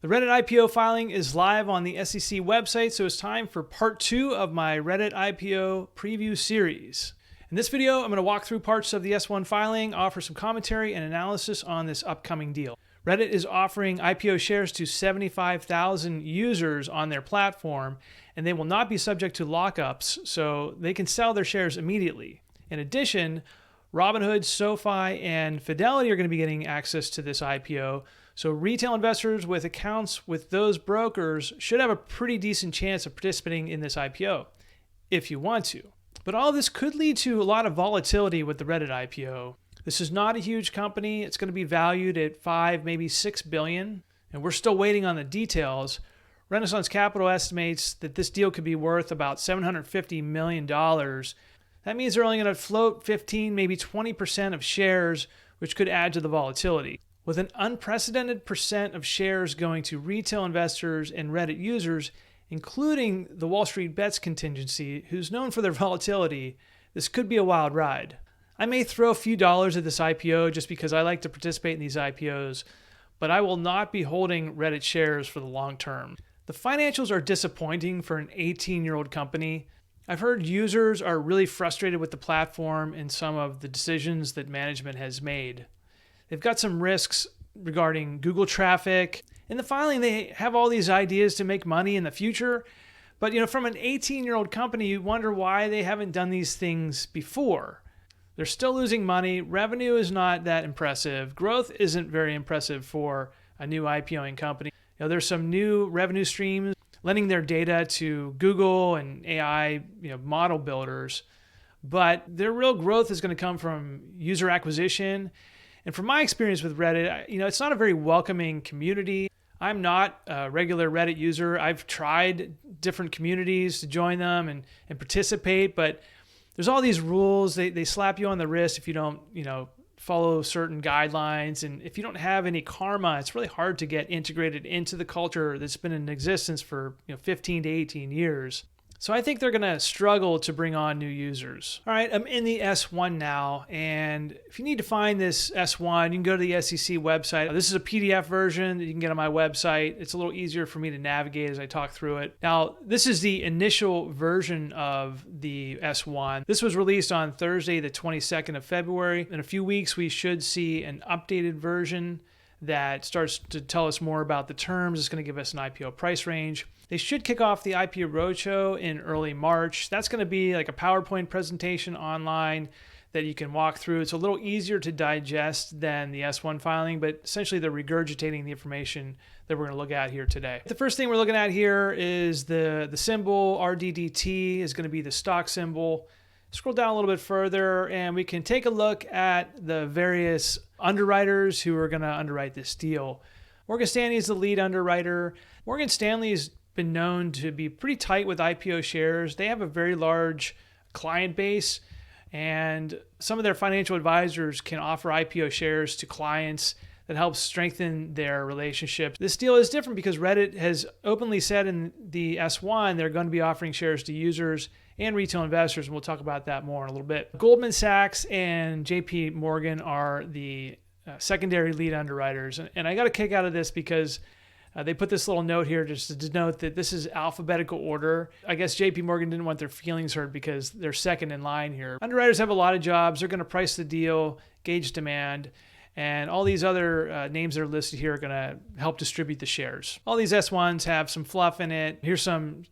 The Reddit IPO filing is live on the SEC website, so it's time for part 2 of my Reddit IPO preview series. In this video, I'm going to walk through parts of the S-1 filing, offer some commentary and analysis on this upcoming deal. Reddit is offering IPO shares to 75,000 users on their platform, and they will not be subject to lockups, so they can sell their shares immediately. In addition, Robinhood, SoFi, and Fidelity are going to be getting access to this IPO, so retail investors with accounts with those brokers should have a pretty decent chance of participating in this IPO, if you want to. But all this could lead to a lot of volatility with the Reddit IPO. This is not a huge company. It's going to be valued at $5, maybe $6 billion, and we're still waiting on the details. Renaissance Capital estimates that this deal could be worth about $750 million. That means they're only going to float 15, maybe 20% of shares, which could add to the volatility. With an unprecedented percent of shares going to retail investors and Reddit users, including the Wall Street Bets contingency, who's known for their volatility, this could be a wild ride. I may throw a few dollars at this IPO just because I like to participate in these IPOs, but I will not be holding Reddit shares for the long term. The financials are disappointing for an 18-year-old company. I've heard users are really frustrated with the platform and some of the decisions that management has made. They've got some risks regarding Google traffic. In the filing, they have all these ideas to make money in the future. But from an 18-year-old company, you wonder why they haven't done these things before. They're still losing money. Revenue is not that impressive. Growth isn't very impressive for a new IPOing company. There's some new revenue streams, lending their data to Google and AI model builders. But their real growth is going to come from user acquisition. And from my experience with Reddit, it's not a very welcoming community. I'm not a regular Reddit user. I've tried different communities to join them and participate, but there's all these rules. They slap you on the wrist if you don't, follow certain guidelines. And if you don't have any karma, it's really hard to get integrated into the culture that's been in existence for 15 to 18 years. So I think they're going to struggle to bring on new users. All right, I'm in the S1 now, and if you need to find this S1, you can go to the SEC website. This is a PDF version that you can get on my website. It's a little easier for me to navigate as I talk through it. Now, this is the initial version of the S1. This was released on Thursday, the 22nd of February. In a few weeks, we should see an updated version that starts to tell us more about the terms. It's going to give us an IPO price range. They should kick off the IPO roadshow in early March. That's going to be like a PowerPoint presentation online that you can walk through. It's a little easier to digest than the S1 filing, but essentially they're regurgitating the information that we're going to look at here today. The first thing we're looking at here is the symbol RDDT is going to be the stock symbol. Scroll down a little bit further and we can take a look at the various underwriters who are going to underwrite this deal. Morgan Stanley is the lead underwriter. Morgan Stanley's been known to be pretty tight with IPO shares. They have a very large client base, and some of their financial advisors can offer IPO shares to clients that helps strengthen their relationships. This deal is different because Reddit has openly said in the S1 they're going to be offering shares to users and retail investors, and we'll talk about that more in a little bit. Goldman Sachs and JP Morgan are the secondary lead underwriters, and I got a kick out of this because they put this little note here just to denote that this is alphabetical order. I guess JP Morgan didn't want their feelings hurt because they're second in line here. Underwriters have a lot of jobs. They're going to price the deal, gauge demand, and all these other names that are listed here are going to help distribute the shares. All these S1s have some fluff in it. Here's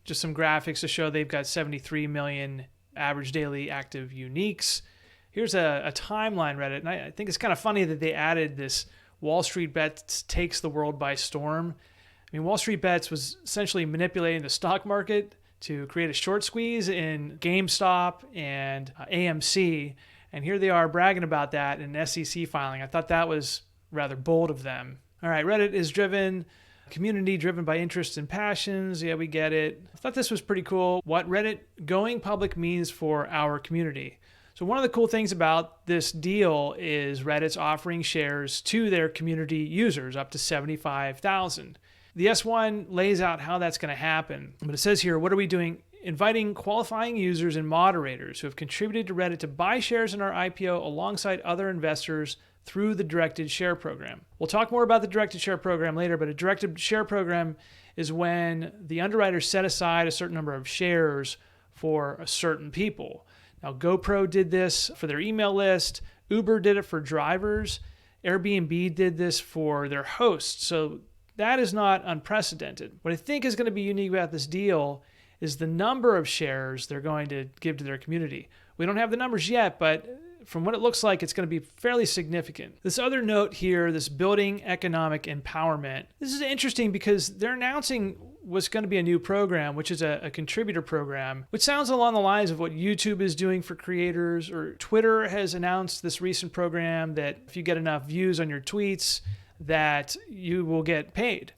just some graphics to show they've got 73 million average daily active uniques. Here's a timeline Reddit, and I think it's kind of funny that they added this Wall Street Bets takes the world by storm. I mean, Wall Street Bets was essentially manipulating the stock market to create a short squeeze in GameStop and AMC. And here they are bragging about that in an SEC filing. I thought that was rather bold of them. All right, Reddit is community driven by interests and passions. Yeah, we get it. I thought this was pretty cool. What Reddit going public means for our community. So one of the cool things about this deal is Reddit's offering shares to their community users up to 75,000. The S1 lays out how that's going to happen, but it says here, what are we doing inviting qualifying users and moderators who have contributed to Reddit to buy shares in our IPO alongside other investors through the directed share program. We'll talk more about the directed share program later, but a directed share program is when the underwriters set aside a certain number of shares for a certain people. Now, GoPro did this for their email list. Uber did it for drivers. Airbnb did this for their hosts. So that is not unprecedented. What I think is going to be unique about this deal is the number of shares they're going to give to their community. We don't have the numbers yet, but from what it looks like, it's going to be fairly significant. This other note here, this building economic empowerment, this is interesting because they're announcing what's going to be a new program, which is a contributor program, which sounds along the lines of what YouTube is doing for creators, or Twitter has announced this recent program that if you get enough views on your tweets, that you will get paid.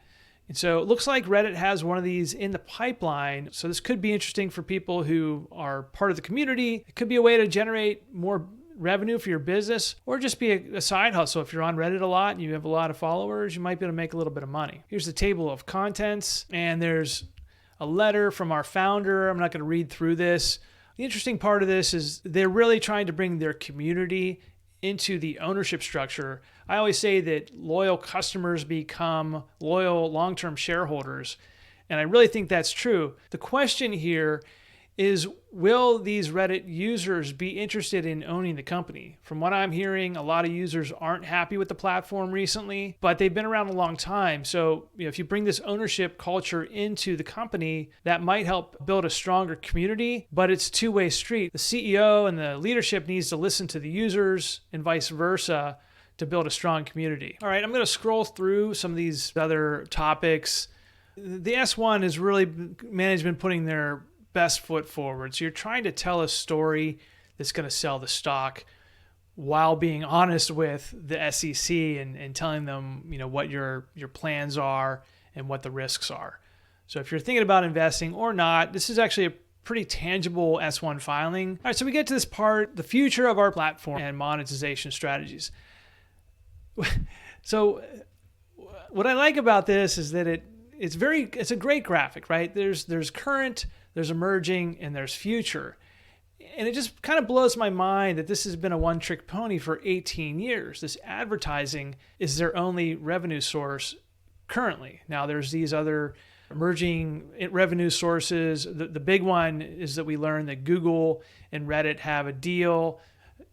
And so it looks like Reddit has one of these in the pipeline. So this could be interesting for people who are part of the community. It could be a way to generate more revenue for your business, or just be a side hustle. If you're on Reddit a lot and you have a lot of followers, you might be able to make a little bit of money. Here's the table of contents, and there's a letter from our founder. I'm not going to read through this. The interesting part of this is they're really trying to bring their community into the ownership structure. I always say that loyal customers become loyal long-term shareholders, and I really think that's true. The question here is, will these Reddit users be interested in owning the company? From what I'm hearing, a lot of users aren't happy with the platform recently, but they've been around a long time. So, if you bring this ownership culture into the company, that might help build a stronger community, but it's a two-way street. The CEO and the leadership needs to listen to the users and vice versa to build a strong community. All right, I'm going to scroll through some of these other topics. The S1 is really management putting their best foot forward. So you're trying to tell a story that's going to sell the stock while being honest with the SEC and telling them, what your plans are and what the risks are. So if you're thinking about investing or not, this is actually a pretty tangible S1 filing. All right, so we get to this part, the future of our platform and monetization strategies. So what I like about this is that it's a great graphic, right? There's current, there's emerging, and there's future. And it just kind of blows my mind that this has been a one-trick pony for 18 years. This advertising is their only revenue source currently. Now, there's these other emerging revenue sources. The big one is that we learned that Google and Reddit have a deal.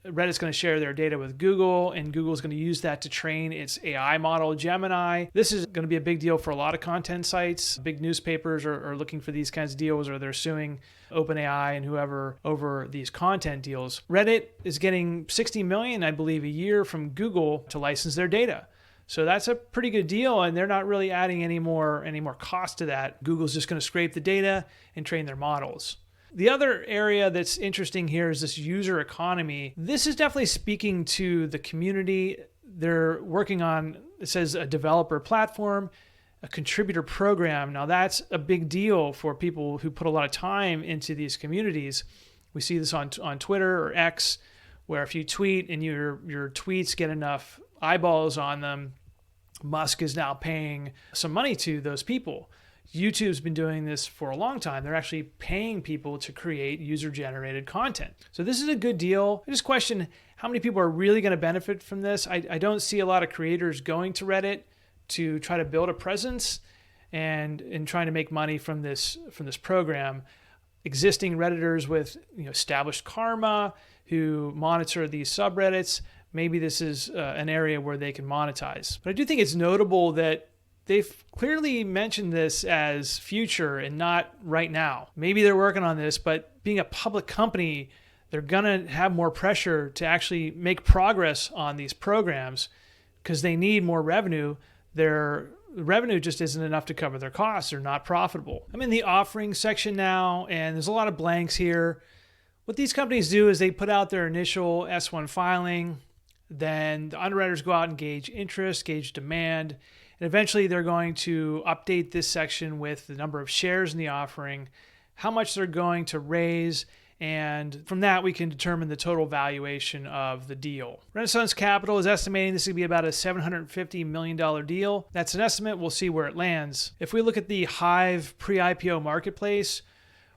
Reddit's going to share their data with Google, and Google's going to use that to train its AI model, Gemini. This is going to be a big deal for a lot of content sites. Big newspapers are looking for these kinds of deals, or they're suing OpenAI and whoever over these content deals. Reddit is getting $60 million, I believe, a year from Google to license their data. So that's a pretty good deal, and they're not really adding any more cost to that. Google's just going to scrape the data and train their models. The other area that's interesting here is this user economy. This is definitely speaking to the community. They're working on, it says, a developer platform, a contributor program. Now that's a big deal for people who put a lot of time into these communities. We see this on Twitter or X, where if you tweet and your tweets get enough eyeballs on them, Musk is now paying some money to those people. YouTube's been doing this for a long time. They're actually paying people to create user-generated content. So this is a good deal. I just question how many people are really going to benefit from this. I don't see a lot of creators going to Reddit to try to build a presence and trying to make money from this program. Existing Redditors with established karma who monitor these subreddits, maybe this is an area where they can monetize. But I do think it's notable that they've clearly mentioned this as future and not right now. Maybe they're working on this, but being a public company, they're going to have more pressure to actually make progress on these programs because they need more revenue. Their revenue just isn't enough to cover their costs. They're not profitable. I'm in the offering section now, and there's a lot of blanks here. What these companies do is they put out their initial S1 filing, then the underwriters go out and gauge interest, gauge demand, and eventually they're going to update this section with the number of shares in the offering, how much they're going to raise, and from that we can determine the total valuation of the deal. Renaissance Capital is estimating this to be about a $750 million deal. That's an estimate. We'll see where it lands. If we look at the Hive pre-IPO marketplace,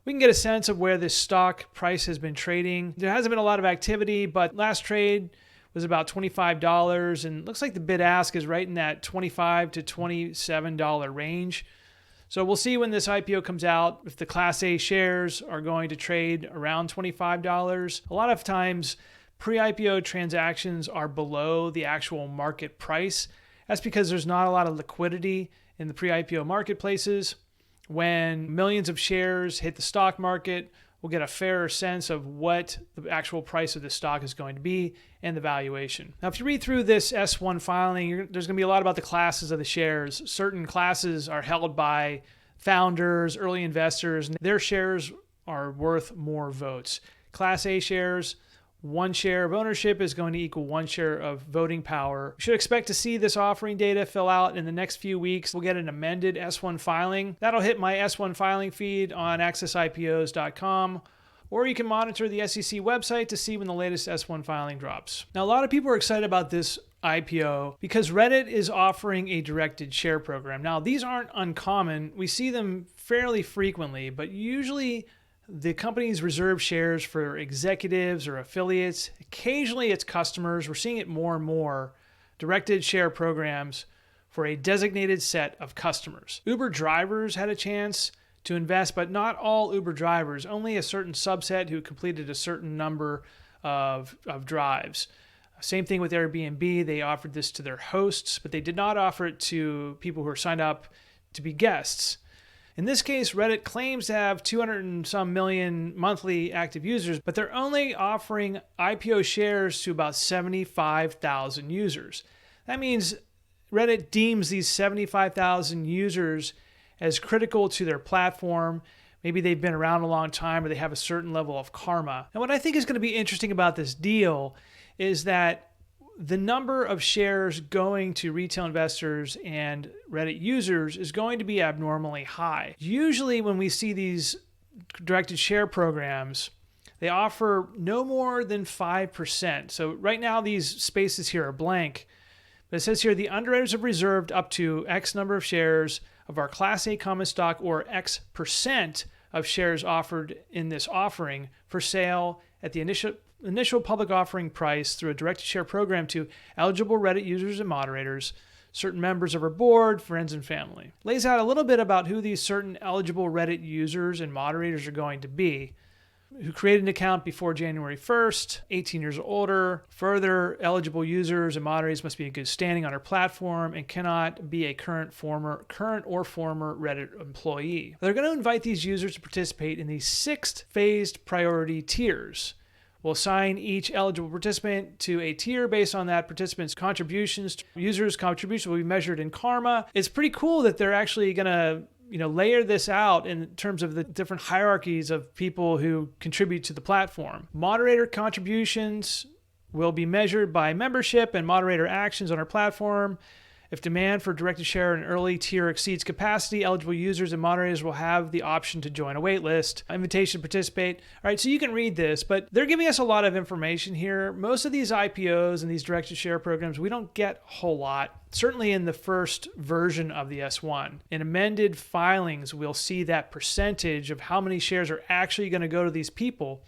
We can get a sense of where this stock price has been trading. There hasn't been a lot of activity, but last trade was about $25, and looks like the bid ask is right in that $25 to $27 range. So we'll see when this IPO comes out if the Class A shares are going to trade around $25. A lot of times pre-IPO transactions are below the actual market price. That's because there's not a lot of liquidity in the pre-IPO marketplaces. When millions of shares hit the stock market, we'll get a fairer sense of what the actual price of the stock is going to be and the valuation. Now, if you read through this S-1 filing, there's going to be a lot about the classes of the shares. Certain classes are held by founders, early investors, and their shares are worth more votes. Class A shares, 1 share of ownership is going to equal 1 share of voting power. You should expect to see this offering data fill out in the next few weeks. We'll get an amended S-1 filing. That'll hit my S-1 filing feed on accessipos.com, or you can monitor the SEC website to see when the latest S-1 filing drops. Now, a lot of people are excited about this IPO because Reddit is offering a directed share program. Now, these aren't uncommon. We see them fairly frequently, but usually the companies reserve shares for executives or affiliates. Occasionally it's customers. We're seeing it more and more. Directed share programs for a designated set of customers. Uber drivers had a chance to invest, but not all Uber drivers. Only a certain subset who completed a certain number of drives. Same thing with Airbnb. They offered this to their hosts, but they did not offer it to people who are signed up to be guests. In this case, Reddit claims to have 200 and some million monthly active users, but they're only offering IPO shares to about 75,000 users. That means Reddit deems these 75,000 users as critical to their platform. Maybe they've been around a long time or they have a certain level of karma. And what I think is going to be interesting about this deal is that the number of shares going to retail investors and Reddit users is going to be abnormally high. Usually when we see these directed share programs, they offer no more than 5%. So right now these spaces here are blank, but it says here the underwriters have reserved up to X number of shares of our Class A common stock or X% of shares offered in this offering for sale at the initial public offering price through a directed share program to eligible Reddit users and moderators, certain members of our board, friends, and family. Lays out a little bit about who these certain eligible Reddit users and moderators are going to be. Who created an account before January 1st, 18 years or older. Further, eligible users and moderators must be in good standing on our platform and cannot be a current or former Reddit employee. They're going to invite these users to participate in these 6 phased priority tiers. We'll assign each eligible participant to a tier based on that participant's contributions. Users' contributions will be measured in karma. It's pretty cool that they're actually going to layer this out in terms of the different hierarchies of people who contribute to the platform. Moderator contributions will be measured by membership and moderator actions on our platform. If demand for directed share in early tier exceeds capacity, eligible users and moderators will have the option to join a wait list. Invitation to participate. All right, so you can read this, but they're giving us a lot of information here. Most of these IPOs and these directed share programs, we don't get a whole lot. Certainly in the first version of the S1. In amended filings, we'll see that percentage of how many shares are actually going to go to these people.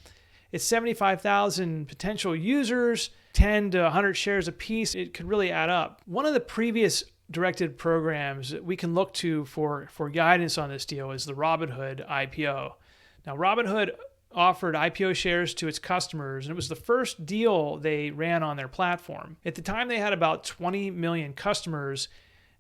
It's 75,000 potential users, 10 to 100 shares a piece. It could really add up. One of the previous directed programs that we can look to for guidance on this deal is the Robinhood IPO. Now, Robinhood offered IPO shares to its customers, and it was the first deal they ran on their platform. At the time, they had about 20 million customers.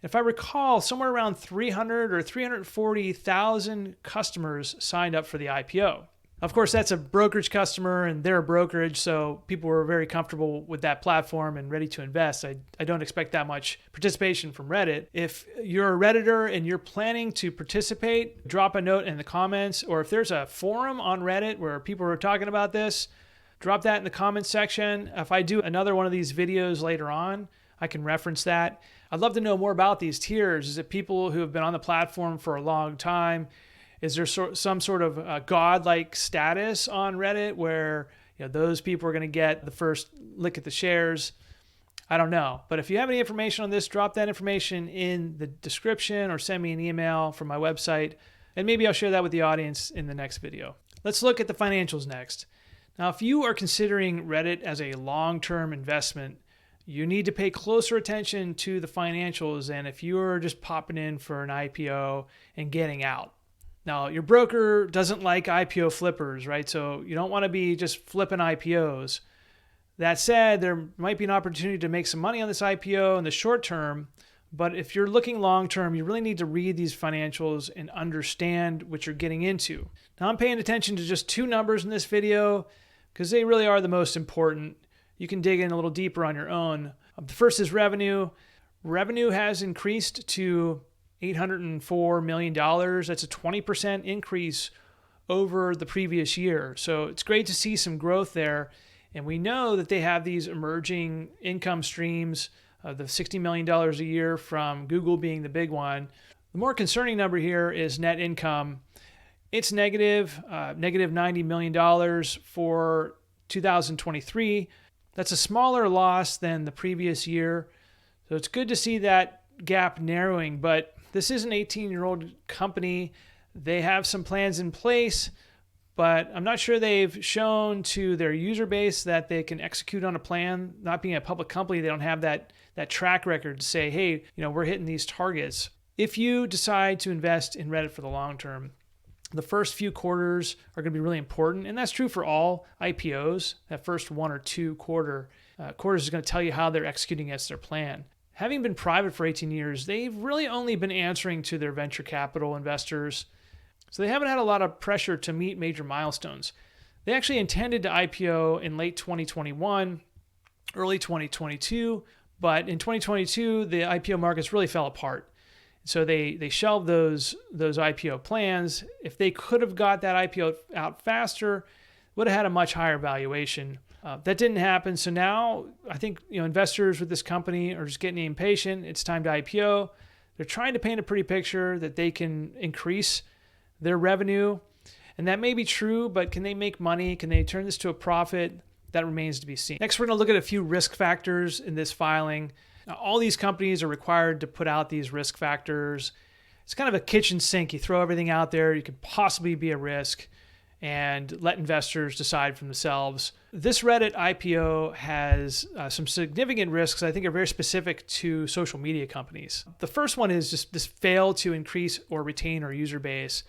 If I recall, somewhere around 300 or 340,000 customers signed up for the IPO. Of course, that's a brokerage customer and they're a brokerage, so people were very comfortable with that platform and ready to invest. I don't expect that much participation from Reddit. If you're a Redditor and you're planning to participate, drop a note in the comments, or if there's a forum on Reddit where people are talking about this, drop that in the comments section. If I do another one of these videos later on, I can reference that. I'd love to know more about these tiers. Is it people who have been on the platform for a long time? Is there some sort of godlike status on Reddit where those people are going to get the first lick at the shares? I don't know. But if you have any information on this, drop that information in the description or send me an email from my website. And maybe I'll share that with the audience in the next video. Let's look at the financials next. Now, if you are considering Reddit as a long-term investment, you need to pay closer attention to the financials than if you are just popping in for an IPO and getting out. Now, your broker doesn't like IPO flippers, right? So you don't want to be just flipping IPOs. That said, there might be an opportunity to make some money on this IPO in the short term, but if you're looking long term, you really need to read these financials and understand what you're getting into. Now, I'm paying attention to just two numbers in this video because they really are the most important. You can dig in a little deeper on your own. The first is revenue. Revenue has increased to $804 million. That's a 20% increase over the previous year. So it's great to see some growth there. And we know that they have these emerging income streams, the $60 million a year from Google being the big one. The more concerning number here is net income. It's negative $90 million for 2023. That's a smaller loss than the previous year. So it's good to see that gap narrowing, but this is an 18-year-old company. They have some plans in place, but I'm not sure they've shown to their user base that they can execute on a plan. Not being a public company, they don't have that track record to say, hey, we're hitting these targets. If you decide to invest in Reddit for the long term, the first few quarters are going to be really important, and that's true for all IPOs. That first 1 or 2 quarters is going to tell you how they're executing against their plan. Having been private for 18 years, they've really only been answering to their venture capital investors, so they haven't had a lot of pressure to meet major milestones. They actually intended to IPO in late 2021, early 2022, but in 2022, the IPO markets really fell apart. So they shelved those IPO plans. If they could have got that IPO out faster, would have had a much higher valuation. That didn't happen. So now I think investors with this company are just getting impatient. It's time to IPO. They're trying to paint a pretty picture that they can increase their revenue. And that may be true, but can they make money? Can they turn this to a profit? That remains to be seen. Next, we're going to look at a few risk factors in this filing. Now, all these companies are required to put out these risk factors. It's kind of a kitchen sink. You throw everything out there. You could possibly be a risk and let investors decide for themselves. This Reddit IPO has some significant risks I think are very specific to social media companies. The first one is just this fail to increase or retain our user base.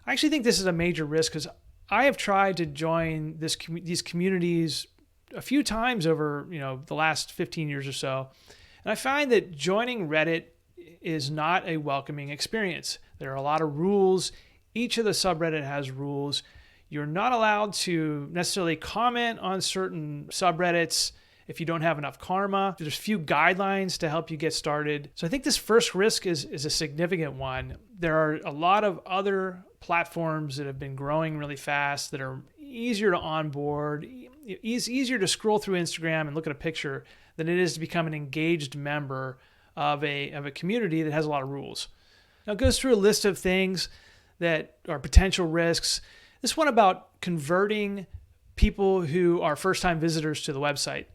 I actually think this is a major risk because I have tried to join these communities a few times over the last 15 years or so. And I find that joining Reddit is not a welcoming experience. There are a lot of rules. Each of the subreddit has rules. You're not allowed to necessarily comment on certain subreddits if you don't have enough karma. There's few guidelines to help you get started. So I think this first risk is a significant one. There are a lot of other platforms that have been growing really fast that are easier to onboard. It's easier to scroll through Instagram and look at a picture than it is to become an engaged member of a community that has a lot of rules. Now it goes through a list of things that are potential risks. This one about converting people who are first-time visitors to the website.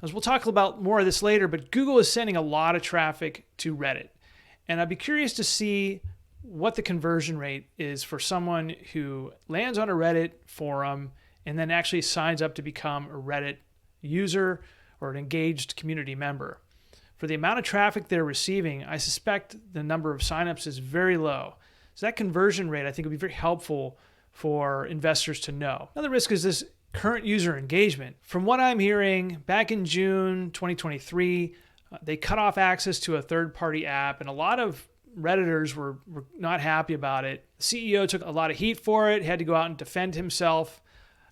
As we'll talk about more of this later, but Google is sending a lot of traffic to Reddit. And I'd be curious to see what the conversion rate is for someone who lands on a Reddit forum and then actually signs up to become a Reddit user or an engaged community member. For the amount of traffic they're receiving, I suspect the number of signups is very low. So that conversion rate, I think, would be very helpful for investors to know. Another risk is this current user engagement. From what I'm hearing, back in June 2023, they cut off access to a third-party app, and a lot of Redditors were not happy about it. The CEO took a lot of heat for it, had to go out and defend himself.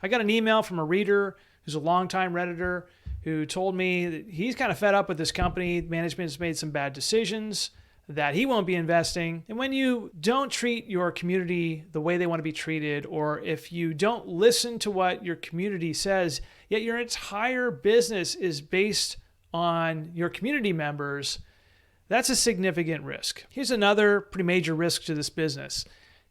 I got an email from a reader who's a longtime Redditor who told me that he's kind of fed up with this company. Management has made some bad decisions, that he won't be investing. And when you don't treat your community the way they want to be treated, or if you don't listen to what your community says, yet your entire business is based on your community members, that's a significant risk. Here's another pretty major risk to this business.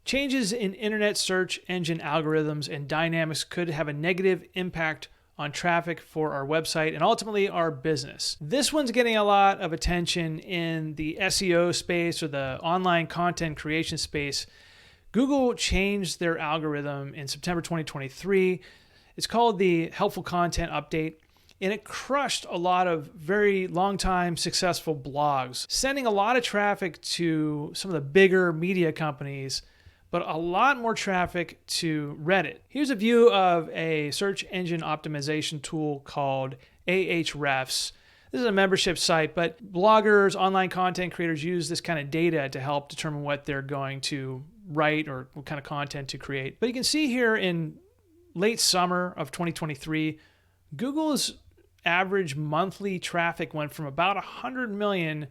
Changes in internet search engine algorithms and dynamics could have a negative impact on traffic for our website and ultimately our business. This one's getting a lot of attention in the SEO space or the online content creation space Google changed their algorithm in September 2023. It's called the Helpful Content Update, and it crushed a lot of very long-time successful blogs, sending a lot of traffic to some of the bigger media companies, but a lot more traffic to Reddit. Here's a view of a search engine optimization tool called Ahrefs. This is a membership site, but bloggers, online content creators use this kind of data to help determine what they're going to write or what kind of content to create. But you can see here in late summer of 2023, Google's average monthly traffic went from about 100 million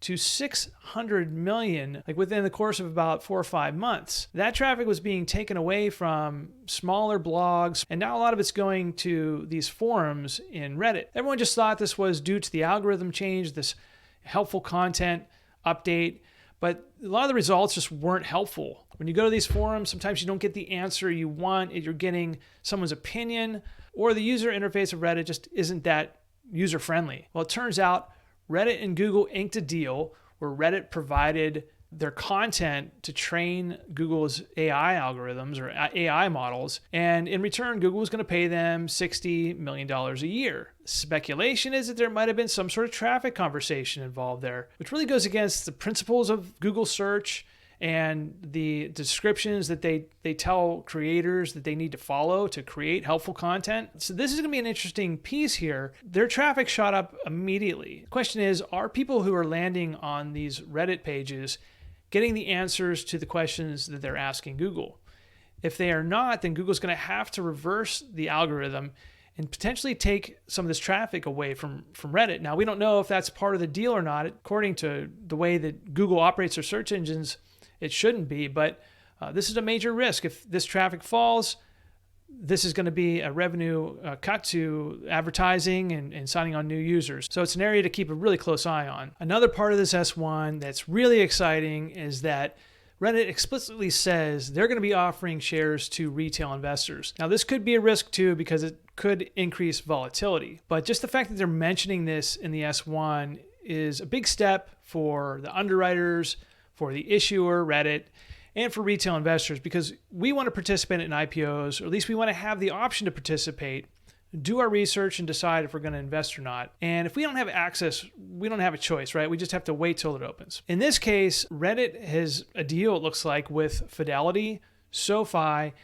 to 600 million, like within the course of about 4 or 5 months. That traffic was being taken away from smaller blogs, and now a lot of it's going to these forums in Reddit. Everyone just thought this was due to the algorithm change, this helpful content update, but a lot of the results just weren't helpful. When you go to these forums, sometimes you don't get the answer you want. You're getting someone's opinion, or the user interface of Reddit just isn't that user-friendly. Well, it turns out Reddit and Google inked a deal where Reddit provided their content to train Google's AI algorithms or AI models, and in return, Google was going to pay them $60 million a year. Speculation is that there might have been some sort of traffic conversation involved there, which really goes against the principles of Google search and the descriptions that they tell creators that they need to follow to create helpful content. So this is going to be an interesting piece here. Their traffic shot up immediately. The question is, are people who are landing on these Reddit pages getting the answers to the questions that they're asking Google? If they are not, then Google's going to have to reverse the algorithm and potentially take some of this traffic away from Reddit. Now, we don't know if that's part of the deal or not. According to the way that Google operates their search engines, it shouldn't be, but this is a major risk. If this traffic falls, this is going to be a revenue cut to advertising and signing on new users. So it's an area to keep a really close eye on. Another part of this S1 that's really exciting is that Reddit explicitly says they're going to be offering shares to retail investors. Now, this could be a risk too because it could increase volatility, but just the fact that they're mentioning this in the S1 is a big step for the underwriters, for the issuer, Reddit, and for retail investors, because we want to participate in IPOs, or at least we want to have the option to participate, do our research, and decide if we're going to invest or not. And if we don't have access, we don't have a choice, right? We just have to wait till it opens. In this case, Reddit has a deal, it looks like, with Fidelity, SoFi,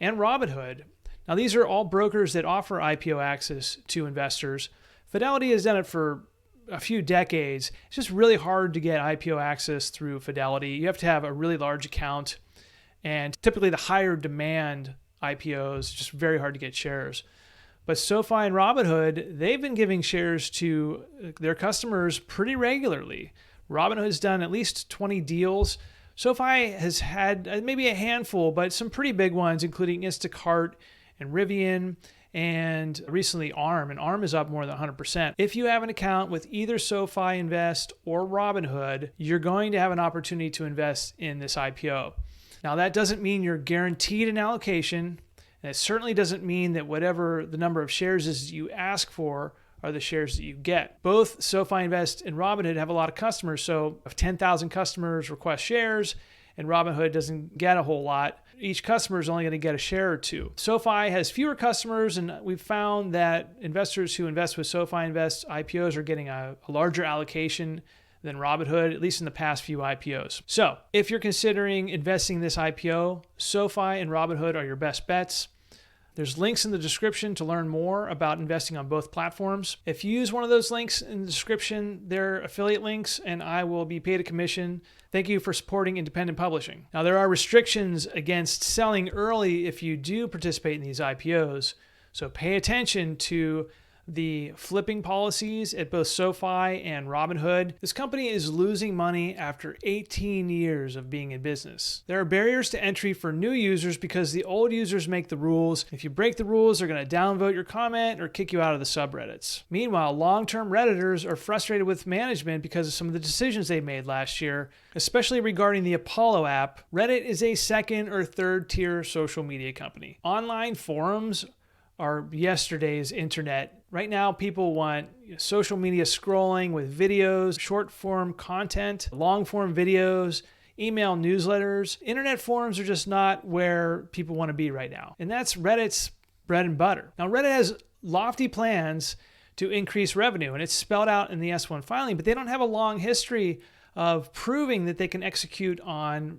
and Robinhood. Now, these are all brokers that offer IPO access to investors. Fidelity has done it for a few decades. It's just really hard to get IPO access through Fidelity. You have to have a really large account, and typically the higher demand IPOs, just very hard to get shares. But SoFi and Robinhood, they've been giving shares to their customers pretty regularly. Robinhood has done at least 20 deals. SoFi has had maybe a handful, but some pretty big ones, including Instacart and Rivian, and recently ARM, and ARM is up more than 100%. If you have an account with either SoFi Invest or Robinhood, you're going to have an opportunity to invest in this IPO. Now, that doesn't mean you're guaranteed an allocation, and it certainly doesn't mean that whatever the number of shares is you ask for are the shares that you get. Both SoFi Invest and Robinhood have a lot of customers, so if 10,000 customers request shares and Robinhood doesn't get a whole lot, each customer is only going to get a share or two. SoFi has fewer customers, and we've found that investors who invest with SoFi Invest IPOs are getting a larger allocation than Robinhood, at least in the past few IPOs. So if you're considering investing in this IPO, SoFi and Robinhood are your best bets. There's links in the description to learn more about investing on both platforms. If you use one of those links in the description, they're affiliate links, and I will be paid a commission. Thank you for supporting independent publishing. Now, there are restrictions against selling early if you do participate in these IPOs, so pay attention to the flipping policies at both SoFi and Robinhood. This company is losing money after 18 years of being in business. There are barriers to entry for new users because the old users make the rules. If you break the rules, they're going to downvote your comment or kick you out of the subreddits. Meanwhile, long-term Redditors are frustrated with management because of some of the decisions they made last year, especially regarding the Apollo app. Reddit is a second or third tier social media company. Online forums are yesterday's internet. Right now, people want social media scrolling with videos, short form content, long form videos, email newsletters. Internet forums are just not where people want to be right now. And that's Reddit's bread and butter. Now, Reddit has lofty plans to increase revenue, and it's spelled out in the S-1 filing, but they don't have a long history of proving that they can execute on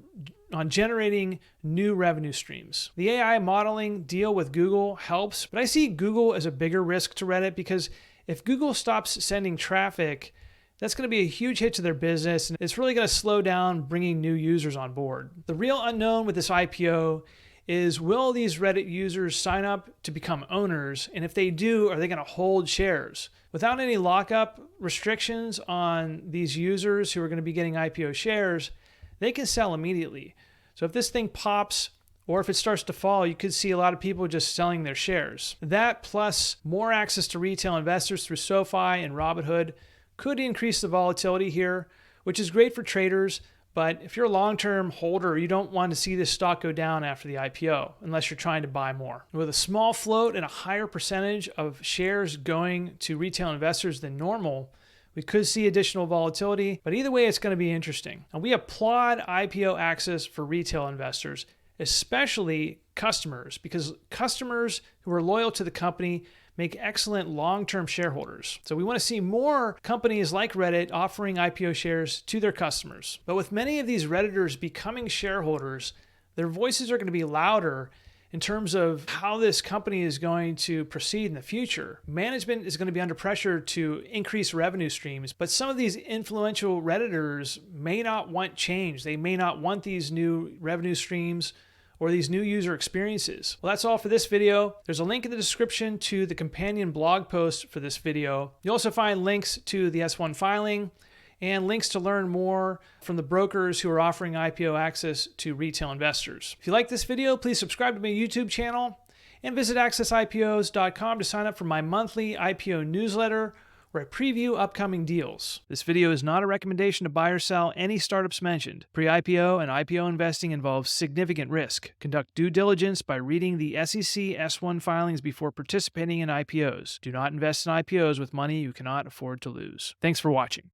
generating new revenue streams. The AI modeling deal with Google helps, but I see Google as a bigger risk to Reddit because if Google stops sending traffic, that's going to be a huge hit to their business, and it's really going to slow down bringing new users on board. The real unknown with this IPO is, will these Reddit users sign up to become owners? And if they do, are they going to hold shares? Without any lockup restrictions on these users who are going to be getting IPO shares, they can sell immediately. So if this thing pops, or if it starts to fall, you could see a lot of people just selling their shares. That plus more access to retail investors through SoFi and Robinhood could increase the volatility here, which is great for traders. But if you're a long-term holder, you don't want to see this stock go down after the IPO unless you're trying to buy more. With a small float and a higher percentage of shares going to retail investors than normal, we could see additional volatility, but either way, it's going to be interesting. And we applaud IPO access for retail investors, especially customers, because customers who are loyal to the company make excellent long-term shareholders. So we want to see more companies like Reddit offering IPO shares to their customers. But with many of these Redditors becoming shareholders, their voices are going to be louder in terms of how this company is going to proceed in the future. Management is going to be under pressure to increase revenue streams, but some of these influential Redditors may not want change. They may not want these new revenue streams or these new user experiences. Well, that's all for this video. There's a link in the description to the companion blog post for this video. You'll also find links to the S-1 filing and links to learn more from the brokers who are offering IPO access to retail investors. If you like this video, please subscribe to my YouTube channel and visit accessipos.com to sign up for my monthly IPO newsletter where I preview upcoming deals. This video is not a recommendation to buy or sell any startups mentioned. Pre-IPO and IPO investing involves significant risk. Conduct due diligence by reading the SEC S-1 filings before participating in IPOs. Do not invest in IPOs with money you cannot afford to lose. Thanks for watching.